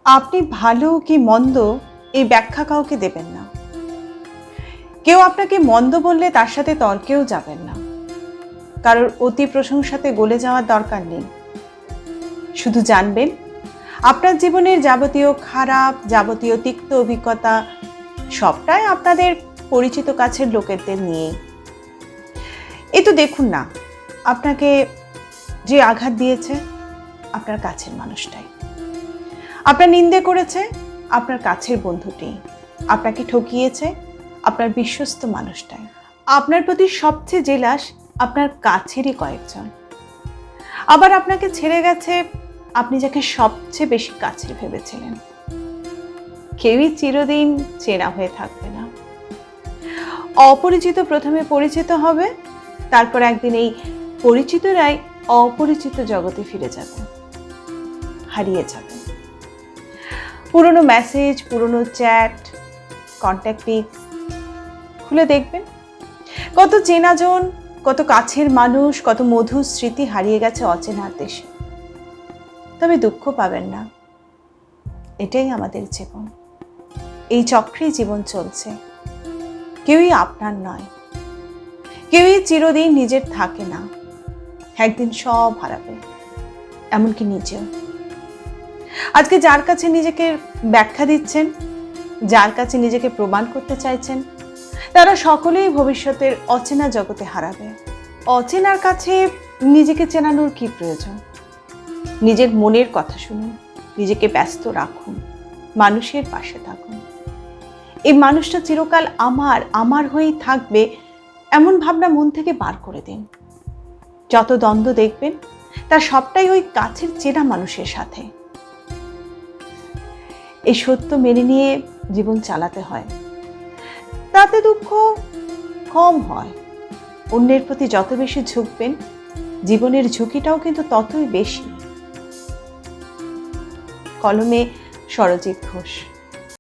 আপনি ভালো কি মন্দ এই ব্যাখ্যা কাউকে দেবেন না। কেউ আপনাকে মন্দ বললে তার সাথে তর্কেও যাবেন না। কারোর অতি প্রশংসাতে গলে যাওয়ার দরকার নেই। শুধু জানবেন আপনার জীবনের যাবতীয় খারাপ, যাবতীয় তিক্ত অভিজ্ঞতা সবটাই আপনাদের পরিচিত কাছের লোকেদের নিয়েই। এ তো দেখুন না, আপনাকে যে আঘাত দিয়েছে আপনার কাছের মানুষটাই, আপনার নিন্দে করেছে আপনার কাছের বন্ধুটি, আপনাকে ঠকিয়েছে আপনার বিশ্বস্ত মানুষটাই, আপনার প্রতি সবচেয়ে জেলাস আপনার কাছেরই কয়েকজন, আবার আপনাকে ছেড়ে গেছে আপনি যাকে সবচেয়ে বেশি কাছের ভেবেছিলেন। কেউই চিরদিন চেনা হয়ে থাকবে না। অপরিচিত প্রথমে পরিচিত হবে, তারপর একদিন এই পরিচিতরাই অপরিচিত জগতে ফিরে যাবে, হারিয়ে যাবে। পুরনো মেসেজ, পুরনো চ্যাট, কন্ট্যাক্ট পিক্স খুলে দেখবেন কত চেনাজন, কত কাছের মানুষ, কত মধুর স্মৃতি হারিয়ে গেছে অচেনার দেশে। তবে দুঃখ পাবেন না, এটাই আমাদের জীবন। এই চক্রেই জীবন চলছে। কেউই আপনার নয়, কেউই চিরদিন নিজের থাকে না। একদিন সব হারাবে, এমনকি নিজেও। আজকে যার কাছে নিজেকে ব্যাখ্যা দিচ্ছেন, যার কাছে নিজেকে প্রমাণ করতে চাইছেন, তারা সকলেই ভবিষ্যতের অচেনা জগতে হারাবে। অচেনার কাছে নিজেকে চেনানোর কি প্রয়োজন? নিজের মনের কথা শুনুন, নিজেকে ব্যস্ত রাখুন, মানুষের পাশে থাকুন। এই মানুষটা চিরকাল আমার হয়েই থাকবে এমন ভাবনা মন থেকে বার করে দিন। যত দ্বন্দ্ব দেখবেন তার সবটাই ওই কাছের চেনা মানুষের সাথে। এই সত্য মেনে নিয়ে জীবন চালাতে হয়, তাতে দুঃখ কম হয়। অন্যের প্রতি যত বেশি ঝুঁকবেন, জীবনের ঝুঁকিটাও কিন্তু ততই বেশি। কলমে সরজিৎ ঘোষ।